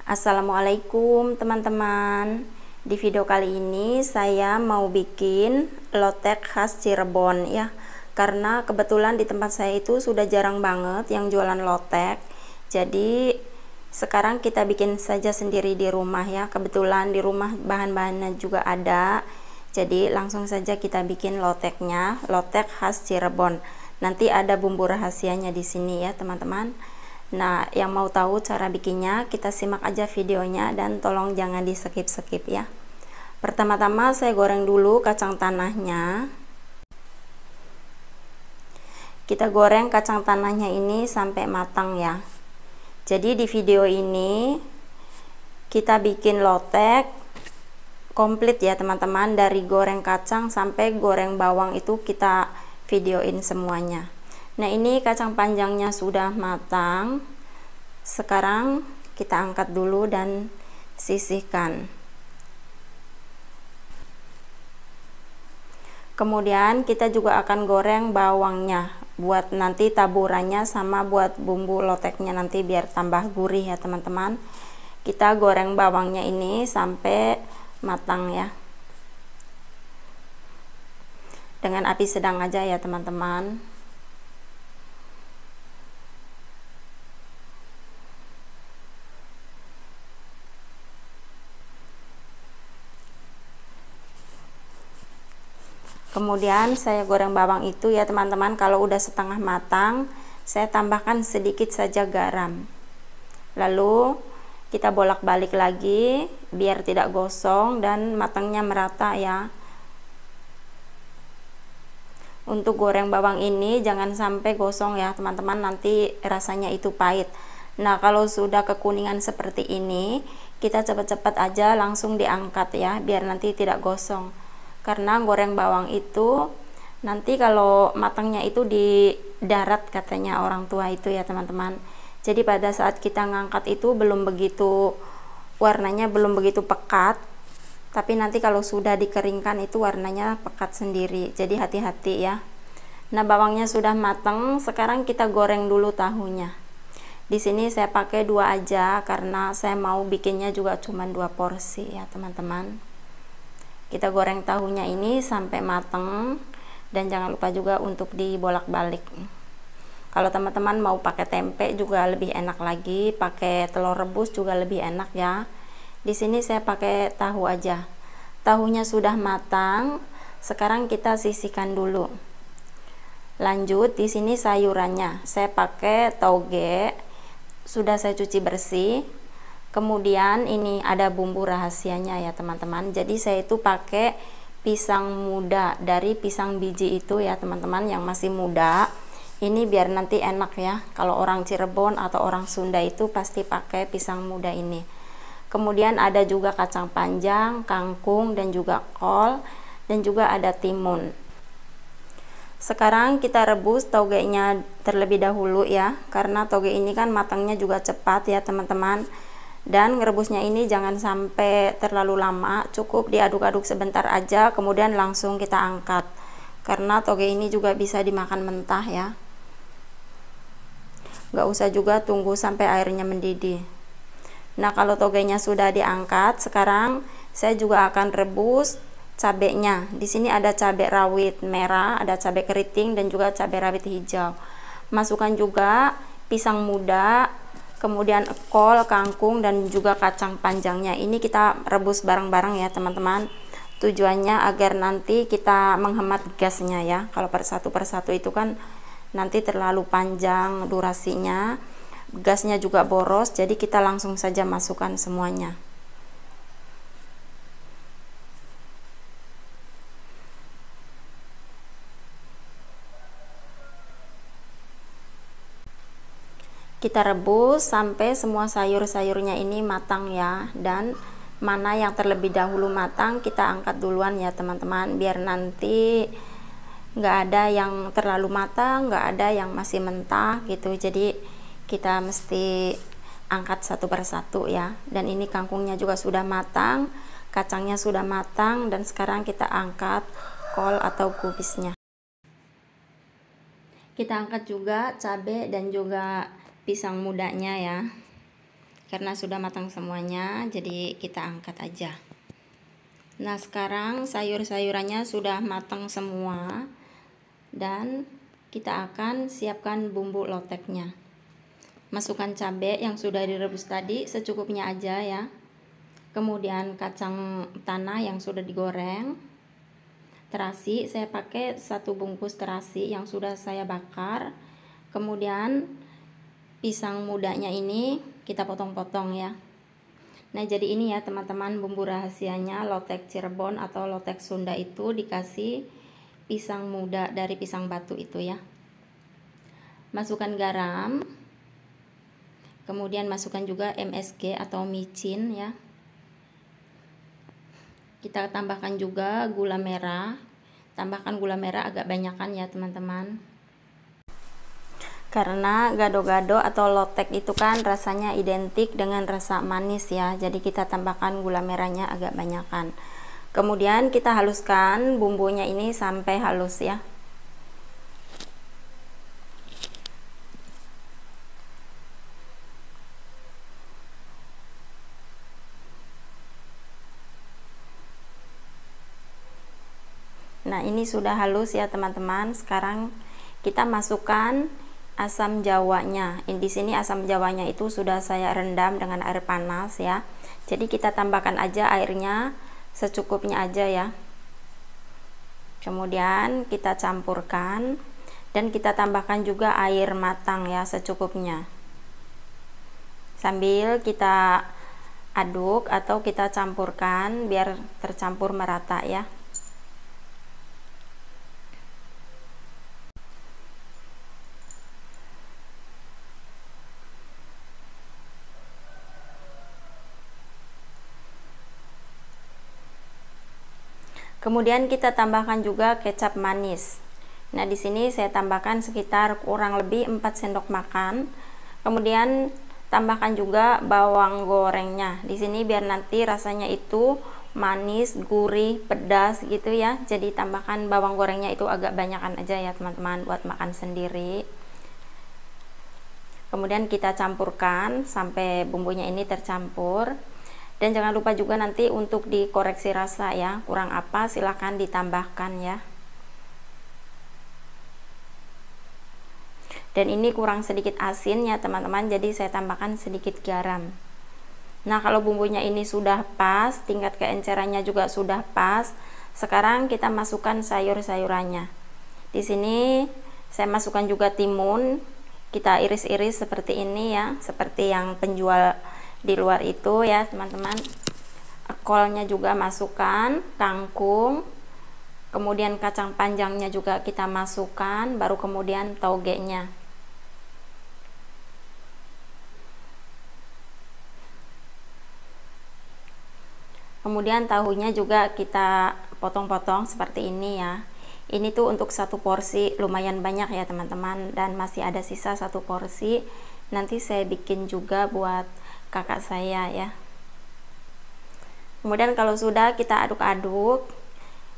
Assalamualaikum teman-teman. Di video kali ini saya mau bikin lotek khas Cirebon ya. Karena kebetulan di tempat saya itu sudah jarang banget yang jualan lotek. Jadi sekarang kita bikin saja sendiri di rumah ya. Kebetulan di rumah bahan-bahannya juga ada. Jadi langsung saja kita bikin loteknya, lotek khas Cirebon. Nanti ada bumbu rahasianya di sini ya teman-teman. Nah, yang mau tahu cara bikinnya, kita simak aja videonya dan tolong jangan di skip-skip ya. Pertama-tama saya goreng dulu kacang tanahnya. Kita goreng kacang tanahnya ini sampai matang ya. Jadi di video ini kita bikin lotek komplit ya teman-teman, dari goreng kacang sampai goreng bawang itu kita videoin semuanya. Nah, ini kacang panjangnya sudah matang. Sekarang kita angkat dulu dan sisihkan. Kemudian kita juga akan goreng bawangnya buat nanti taburannya sama buat bumbu loteknya nanti biar tambah gurih ya teman-teman. Kita goreng bawangnya ini sampai matang ya. Dengan api sedang aja ya teman-teman. Kemudian saya goreng bawang itu ya teman-teman, kalau udah setengah matang saya tambahkan sedikit saja garam. Lalu kita bolak-balik lagi biar tidak gosong dan matangnya merata ya. Untuk goreng bawang ini jangan sampai gosong ya teman-teman, nanti rasanya itu pahit. Nah, kalau sudah kekuningan seperti ini, kita cepat-cepat aja langsung diangkat ya, biar nanti tidak gosong. Karena goreng bawang itu nanti kalau matangnya itu di darat katanya orang tua itu ya teman-teman. Jadi pada saat kita ngangkat itu belum begitu, warnanya belum begitu pekat, tapi nanti kalau sudah dikeringkan itu warnanya pekat sendiri. Jadi hati-hati ya. Nah, bawangnya sudah matang, sekarang kita goreng dulu tahunya. Di sini saya pakai 2 aja karena saya mau bikinnya juga cuma 2 porsi ya teman-teman. Kita goreng tahunya ini sampai matang dan jangan lupa juga untuk dibolak-balik. Kalau teman-teman mau pakai tempe juga lebih enak lagi, pakai telur rebus juga lebih enak ya. Di sini saya pakai tahu aja. Tahunya sudah matang, sekarang kita sisihkan dulu. Lanjut di sini sayurannya. Saya pakai toge, sudah saya cuci bersih. Kemudian ini ada bumbu rahasianya ya teman-teman. Jadi saya itu pakai pisang muda dari pisang biji itu ya teman-teman, yang masih muda. Ini biar nanti enak ya. Kalau orang Cirebon atau orang Sunda itu pasti pakai pisang muda ini. Kemudian ada juga kacang panjang, kangkung dan juga kol, dan juga ada timun. Sekarang kita rebus togenya terlebih dahulu ya, karena toge ini kan matangnya juga cepat ya teman-teman. Dan ngerebusnya ini jangan sampai terlalu lama, cukup diaduk-aduk sebentar aja kemudian langsung kita angkat, karena toge ini juga bisa dimakan mentah ya, nggak usah juga tunggu sampai airnya mendidih. Nah, kalau togenya sudah diangkat, sekarang saya juga akan rebus cabenya. Di sini ada cabai rawit merah, ada cabai keriting dan juga cabai rawit hijau. Masukkan juga pisang muda, kemudian kol, kangkung dan juga kacang panjangnya. Ini kita rebus bareng-bareng ya teman-teman. Tujuannya agar nanti kita menghemat gasnya ya. Kalau persatu itu kan nanti terlalu panjang durasinya, gasnya juga boros. Jadi kita langsung saja masukkan semuanya. Kita rebus sampai semua sayur-sayurnya ini matang ya, dan mana yang terlebih dahulu matang kita angkat duluan ya teman-teman, biar nanti nggak ada yang terlalu matang, nggak ada yang masih mentah gitu. Jadi kita mesti angkat satu persatu ya. Dan ini kangkungnya juga sudah matang, kacangnya sudah matang, dan sekarang kita angkat kol atau kubisnya. Kita angkat juga cabai dan juga pisang mudanya ya. Karena sudah matang semuanya, jadi kita angkat aja. Nah, sekarang sayur-sayurannya sudah matang semua dan kita akan siapkan bumbu loteknya. Masukkan cabai yang sudah direbus tadi secukupnya aja ya. Kemudian kacang tanah yang sudah digoreng. Terasi, saya pakai 1 bungkus terasi yang sudah saya bakar. Kemudian pisang mudanya ini kita potong-potong ya. Nah, jadi ini ya teman-teman, bumbu rahasianya lotek Cirebon atau lotek Sunda itu dikasih pisang muda dari pisang batu itu ya. Masukkan garam. Kemudian masukkan juga MSG atau micin ya. Kita tambahkan juga gula merah. Tambahkan gula merah agak banyakan ya teman-teman. Karena gado-gado atau lotek itu kan rasanya identik dengan rasa manis ya. Jadi kita tambahkan gula merahnya agak banyakan. Kemudian kita haluskan bumbunya ini sampai halus ya. Nah, ini sudah halus ya teman-teman. Sekarang kita masukkan asam jawanya. Di sini asam jawanya itu sudah saya rendam dengan air panas ya. Jadi kita tambahkan aja airnya secukupnya aja ya. Kemudian kita campurkan dan kita tambahkan juga air matang ya secukupnya. Sambil kita aduk atau kita campurkan biar tercampur merata ya. Kemudian kita tambahkan juga kecap manis. Nah, di sini saya tambahkan sekitar kurang lebih 4 sendok makan. Kemudian tambahkan juga bawang gorengnya. Di sini biar nanti rasanya itu manis, gurih, pedas gitu ya. Jadi tambahkan bawang gorengnya itu agak banyakan aja ya teman-teman buat makan sendiri. Kemudian kita campurkan sampai bumbunya ini tercampur. Dan jangan lupa juga nanti untuk dikoreksi rasa ya, kurang apa silahkan ditambahkan ya. Dan ini kurang sedikit asin ya teman-teman, jadi saya tambahkan sedikit garam. Nah, kalau bumbunya ini sudah pas, tingkat keencerannya juga sudah pas, sekarang kita masukkan sayur-sayurannya. Di sini saya masukkan juga timun, kita iris-iris seperti ini ya, seperti yang penjual di luar itu ya teman-teman. Kolnya juga masukkan, kangkung, kemudian kacang panjangnya juga kita masukkan, baru kemudian togenya. Kemudian tahunya juga kita potong-potong seperti ini ya. Ini tuh untuk 1 porsi lumayan banyak ya teman-teman, dan masih ada sisa 1 porsi. Nanti saya bikin juga buat kakak saya ya. Kemudian kalau sudah kita aduk-aduk,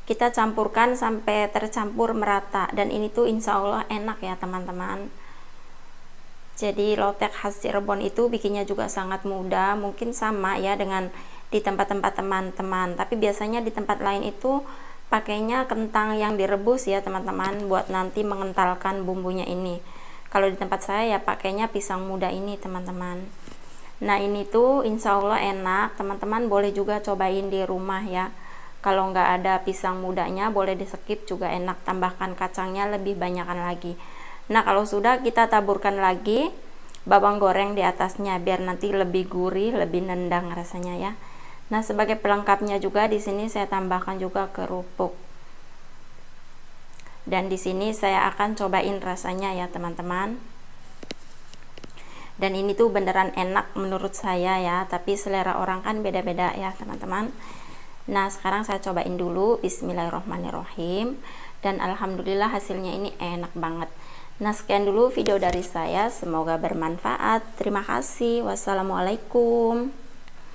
kita campurkan sampai tercampur merata, dan ini tuh insya Allah enak ya teman-teman. Jadi lotek khas Cirebon itu bikinnya juga sangat mudah, mungkin sama ya dengan di tempat-tempat teman-teman, tapi biasanya di tempat lain itu pakainya kentang yang direbus ya teman-teman, buat nanti mengentalkan bumbunya ini. Kalau di tempat saya ya pakainya pisang muda ini teman-teman. Nah, ini tuh insya Allah enak, teman-teman boleh juga cobain di rumah ya. Kalau nggak ada pisang mudanya boleh di skip juga enak, tambahkan kacangnya lebih banyakan lagi. Nah, kalau sudah kita taburkan lagi bawang goreng di atasnya biar nanti lebih gurih, lebih nendang rasanya ya. Nah, sebagai pelengkapnya juga di sini saya tambahkan juga kerupuk. Dan di sini saya akan cobain rasanya ya teman-teman. Dan ini tuh beneran enak menurut saya ya, tapi selera orang kan beda-beda ya teman-teman. Nah, sekarang saya cobain dulu. Bismillahirrahmanirrahim. Dan alhamdulillah hasilnya ini enak banget. Nah, sekian dulu video dari saya, semoga bermanfaat. Terima kasih. Wassalamualaikum.